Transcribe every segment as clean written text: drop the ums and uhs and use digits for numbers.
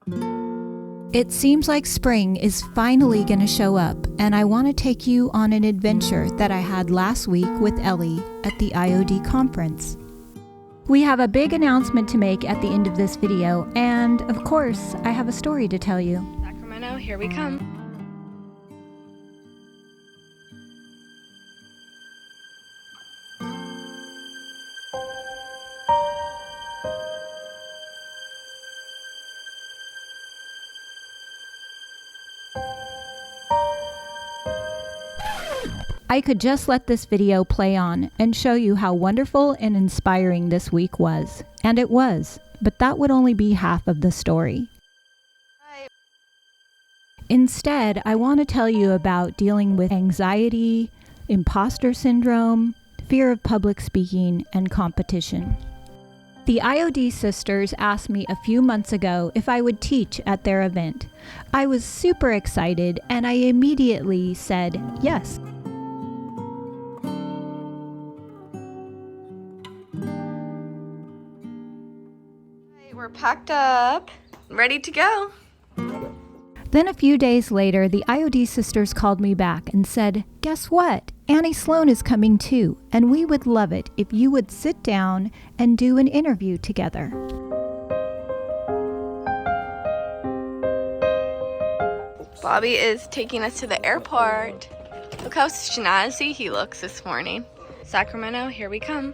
It seems like spring is finally going to show up, and I want to take you on an adventure that I had last week with Ellie at the IOD conference. We have a big announcement to make at the end of this video, and of course, I have a story to tell you. Sacramento, here we come. I could just let this video play on and show you how wonderful and inspiring this week was. And it was, but that would only be half of the story. Instead, I want to tell you about dealing with anxiety, imposter syndrome, fear of public speaking, and competition. The IOD sisters asked me a few months ago if I would teach at their event. I was super excited and I immediately said yes. We're packed up, ready to go. Then a few days later, the IOD sisters called me back and said, guess what? Annie Sloan is coming too, and we would love it if you would sit down and do an interview together. Bobby is taking us to the airport. Look how snazzy he looks this morning. Sacramento, here we come.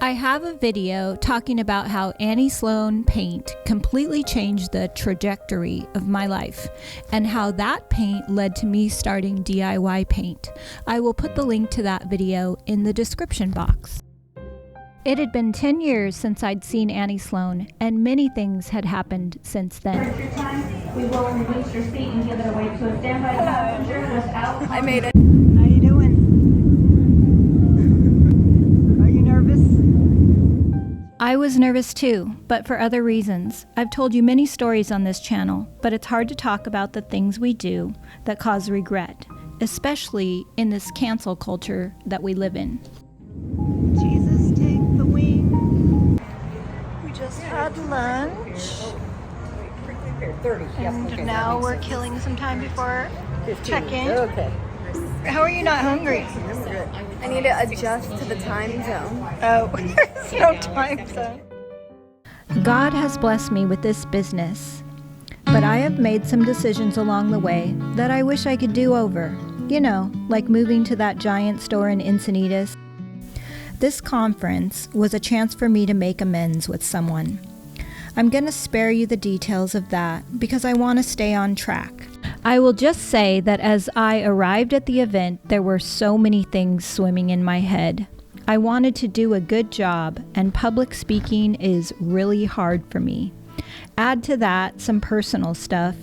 I have a video talking about how Annie Sloan paint completely changed the trajectory of my life and how that paint led to me starting DIY paint. I will put the link to that video in the description box. It had been 10 years since I'd seen Annie Sloan, and many things had happened since then. We will release your seat and give it away to a standby passenger without... I made it. How you doing? Are you nervous? I was nervous too, but for other reasons. I've told you many stories on this channel, but it's hard to talk about the things we do that cause regret, especially in this cancel culture that we live in. Jesus, take the wing. We just had lunch. 30. And now we're killing some time before 15. check-in. Okay. How are you not hungry? I need to adjust to the time zone. Oh, there's no time zone. God has blessed me with this business, but I have made some decisions along the way that I wish I could do over. You know, like moving to that giant store in Encinitas. This conference was a chance for me to make amends with someone. I'm going to spare you the details of that because I want to stay on track. I will just say that as I arrived at the event, there were so many things swimming in my head. I wanted to do a good job, and public speaking is really hard for me. Add to that some personal stuff,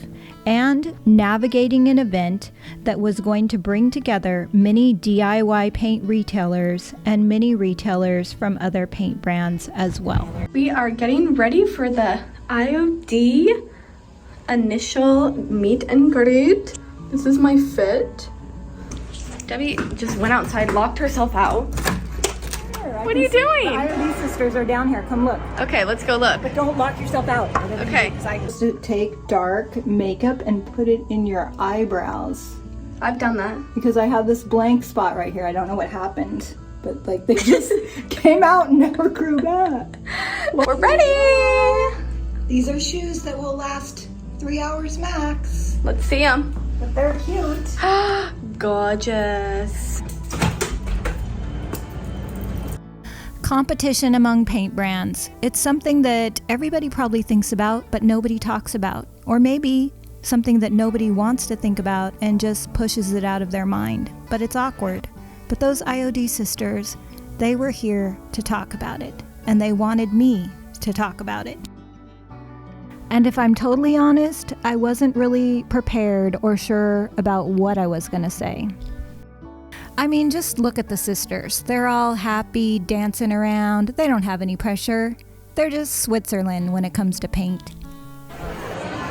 and navigating an event that was going to bring together many DIY paint retailers and many retailers from other paint brands as well. We are getting ready for the IOD initial meet and greet. This is my fit. Debbie just went outside, locked herself out. What are you doing? The IOD sisters are down here. Come look. Okay, let's go look. But don't lock yourself out. Okay. To take dark makeup and put it in your eyebrows. I've done that. Because I have this blank spot right here. I don't know what happened. But like they just came out and never grew back. We're ready. These are shoes that will last 3 hours max. Let's see them. But they're cute. Gorgeous. Competition among paint brands. It's something that everybody probably thinks about, but nobody talks about. Or maybe something that nobody wants to think about and just pushes it out of their mind. But it's awkward. But those IOD sisters, they were here to talk about it. And they wanted me to talk about it. And if I'm totally honest, I wasn't really prepared or sure about what I was going to say. I mean, just look at the sisters. They're all happy, dancing around. They don't have any pressure. They're just Switzerland when it comes to paint.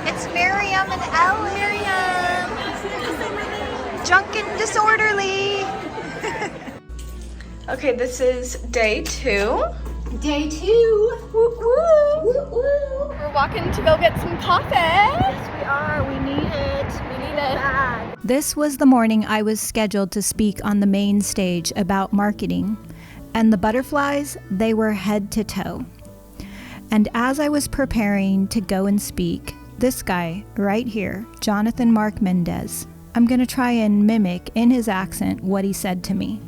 It's Miriam and Ellen. Miriam! Drunken disorderly. Okay, this is day 2. Day 2. Woo woo. Woo woo. We're walking to go get some coffee. Yes, we are. We need it. We need it. This was the morning I was scheduled to speak on the main stage about marketing. And the butterflies, they were head to toe. And as I was preparing to go and speak, this guy right here, Jonathan Mark Mendez, I'm going to try and mimic in his accent what he said to me.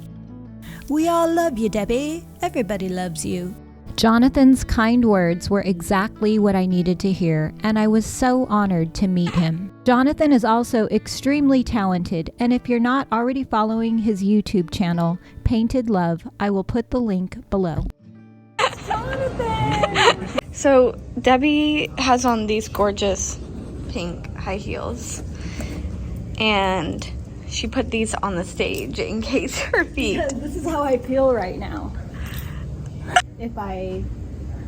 We all love you, Debi. Everybody loves you. Jonathan's kind words were exactly what I needed to hear, and I was so honored to meet him. Jonathan is also extremely talented, and if you're not already following his YouTube channel, Painted Love, I will put the link below. Jonathan! So Debi has on these gorgeous pink high heels, and she put these on the stage in case her feet. This is how I feel right now. If I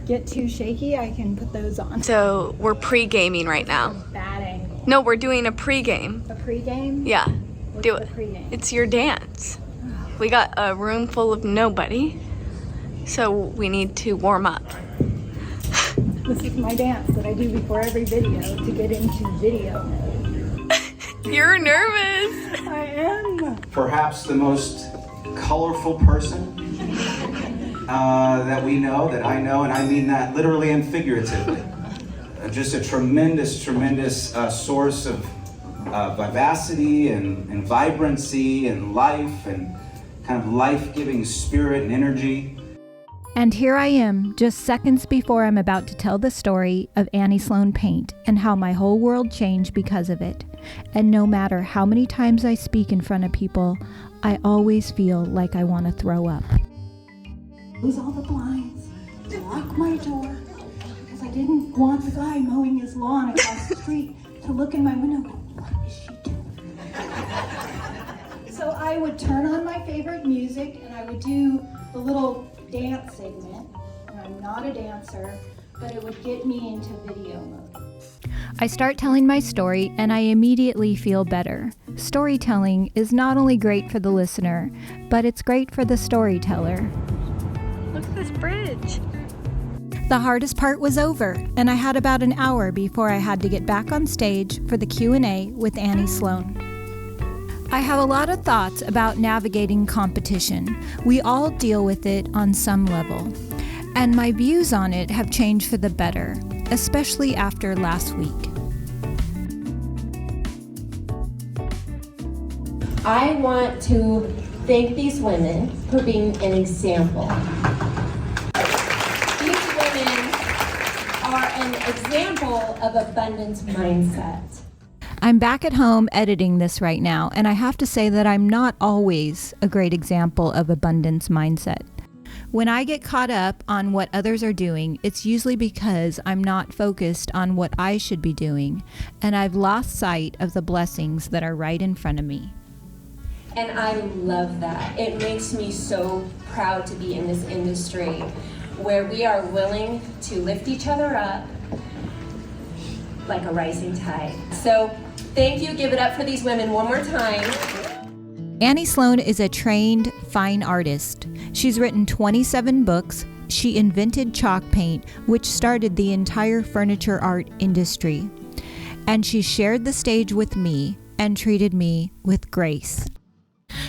get too shaky, I can put those on. So we're pre-gaming right now. Bad angle. No, we're doing a pre-game. A pre-game? Yeah, What's do the it. pre-game? It's your dance. We got a room full of nobody, so we need to warm up. This is my dance that I do before every video to get into video mode. You're nervous. I am. Perhaps the most colorful person that we know, that I know, and I mean that literally and figuratively. Just a tremendous source of vivacity and vibrancy and life and kind of life-giving spirit and energy. And here I am, just seconds before I'm about to tell the story of Annie Sloan Paint and how my whole world changed because of it. And no matter how many times I speak in front of people, I always feel like I want to throw up. Close all the blinds, lock my door, because I didn't want the guy mowing his lawn across the street to look in my window and go, what is she doing? So I would turn on my favorite music and I would do the little dance segment. And I'm not a dancer, but it would get me into video mode. I start telling my story and I immediately feel better. Storytelling is not only great for the listener, but it's great for the storyteller. Look at this bridge. The hardest part was over, and I had about an hour before I had to get back on stage for the Q&A with Annie Sloan. I have a lot of thoughts about navigating competition. We all deal with it on some level. And my views on it have changed for the better, especially after last week. I want to thank these women for being an example. These women are an example of abundance mindset. I'm back at home editing this right now, and I have to say that I'm not always a great example of abundance mindset. When I get caught up on what others are doing, it's usually because I'm not focused on what I should be doing, and I've lost sight of the blessings that are right in front of me. And I love that. It makes me so proud to be in this industry where we are willing to lift each other up like a rising tide. So thank you. Give it up for these women one more time. Annie Sloan is a trained fine artist. She's written 27 books. She invented chalk paint, which started the entire furniture art industry. And she shared the stage with me and treated me with grace.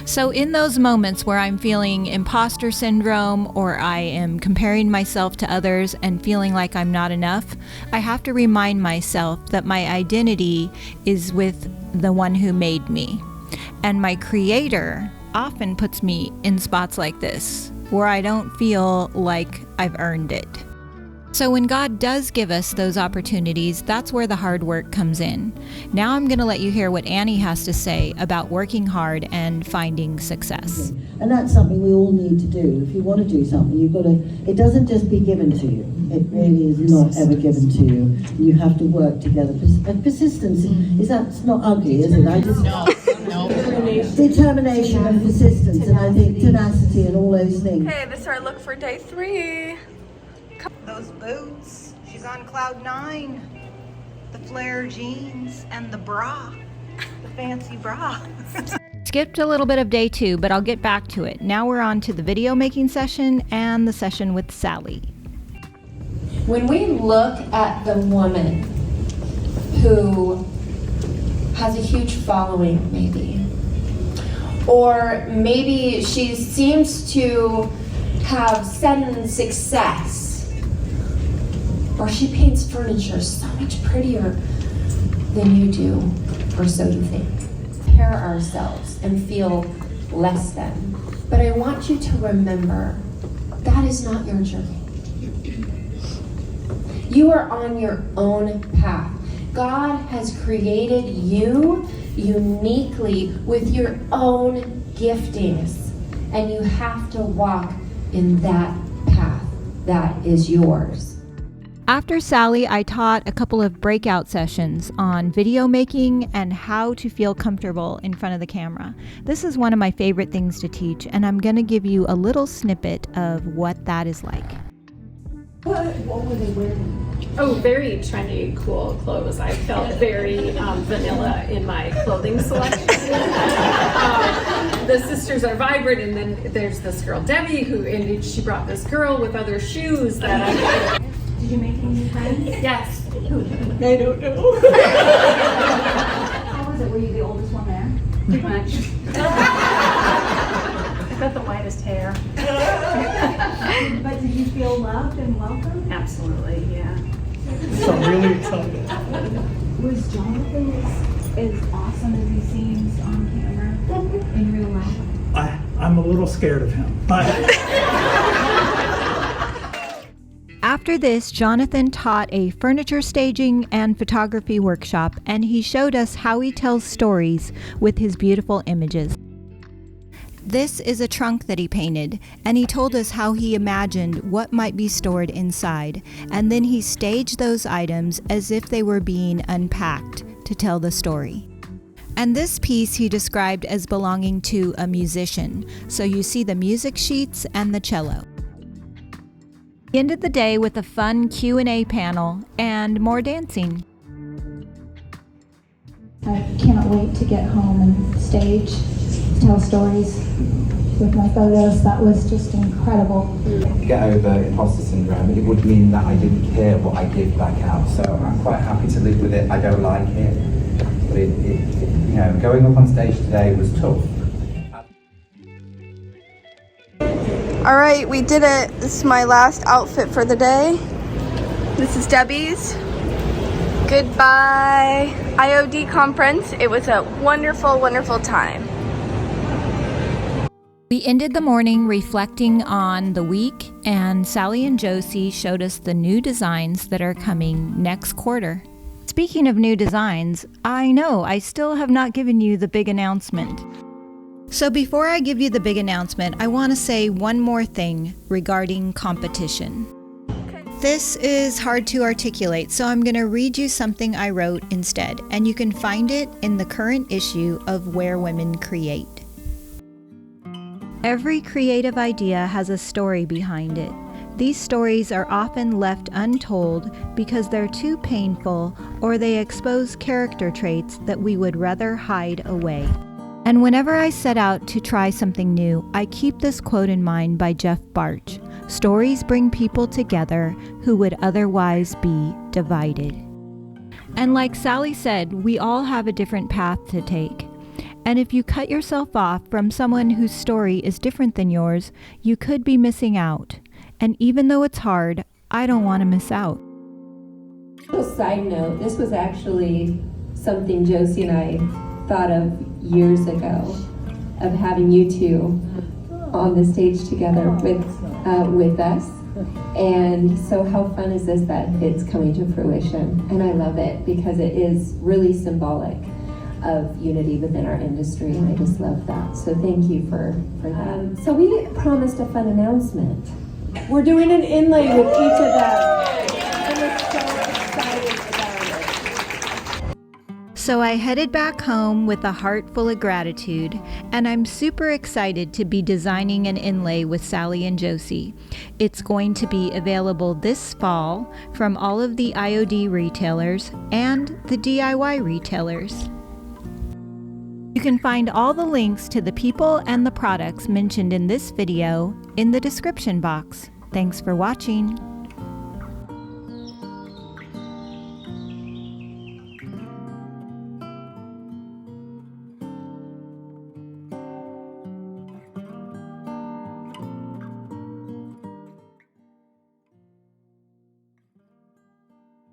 So in those moments where I'm feeling imposter syndrome or I am comparing myself to others and feeling like I'm not enough, I have to remind myself that my identity is with the one who made me. And my creator often puts me in spots like this, where I don't feel like I've earned it. So when God does give us those opportunities, that's where the hard work comes in. Now I'm going to let you hear what Annie has to say about working hard and finding success. And that's something we all need to do. If you want to do something, you've got to, it doesn't just be given to you. It really is not ever given to you. You have to work together. And persistence, that's not ugly, is it? No. Determination and persistence, and I think tenacity and all those things. Okay, this is our look for day 3. Those boots, she's on cloud 9. The flare jeans and the bra, the fancy bra. Skipped a little bit of day 2, but I'll get back to it. Now we're on to the video making session and the session with Sally. When we look at the woman who has a huge following, maybe, or maybe she seems to have sudden success, or she paints furniture so much prettier than you do, or so you think. Compare ourselves and feel less than. But I want you to remember, that is not your journey. You are on your own path. God has created you uniquely with your own giftings, and you have to walk in that path that is yours. After Sally, I taught a couple of breakout sessions on video making and how to feel comfortable in front of the camera. This is one of my favorite things to teach, and I'm going to give you a little snippet of what that is like. What were they wearing? Oh, very trendy, cool clothes. I felt very vanilla in my clothing selection. The sisters are vibrant, and then there's this girl, Debi, and she brought this girl with other shoes that I... Did you make any new friends? Yes. I don't know. How was it? Were you the oldest one there? Pretty much. I got the whitest hair. But did you feel loved and welcome? Absolutely, yeah. So I'm really excited. Was Jonathan as awesome as he seems on camera in real life? I'm a little scared of him. After this, Jonathan taught a furniture staging and photography workshop, and he showed us how he tells stories with his beautiful images. This is a trunk that he painted, and he told us how he imagined what might be stored inside, and then he staged those items as if they were being unpacked to tell the story. And this piece he described as belonging to a musician, so you see the music sheets and the cello. We ended the day with a fun Q&A panel and more dancing. I cannot wait to get home and stage, tell stories with my photos. That was just incredible. Get over imposter syndrome. It would mean that I didn't care what I give back out. So I'm quite happy to live with it. I don't like it, but you know, going up on stage today was tough. All right, we did it. This is my last outfit for the day. This is Debi's. Goodbye IOD conference. It was a wonderful, wonderful time. We ended the morning reflecting on the week, and Sally and Josie showed us the new designs that are coming next quarter. Speaking of new designs, I know I still have not given you the big announcement. So before I give you the big announcement, I want to say one more thing regarding competition. This is hard to articulate, so I'm going to read you something I wrote instead, and you can find it in the current issue of Where Women Create. Every creative idea has a story behind it. These stories are often left untold because they're too painful or they expose character traits that we would rather hide away. And whenever I set out to try something new, I keep this quote in mind by Jeff Barch: "Stories bring people together who would otherwise be divided." And like Sally said, we all have a different path to take. And if you cut yourself off from someone whose story is different than yours, you could be missing out. And even though it's hard, I don't want to miss out. Side note, this was actually something Josie and I thought of years ago, of having you two on the stage together with us. And so how fun is this that it's coming to fruition? And I love it because it is really symbolic of unity within our industry, and I just love that. So thank you for that. So we promised a fun announcement. We're doing an inlay with each of them. And we're so excited about it. So I headed back home with a heart full of gratitude, and I'm super excited to be designing an inlay with Sally and Josie. It's going to be available this fall from all of the IOD retailers and the DIY retailers. You can find all the links to the people and the products mentioned in this video in the description box. Thanks for watching.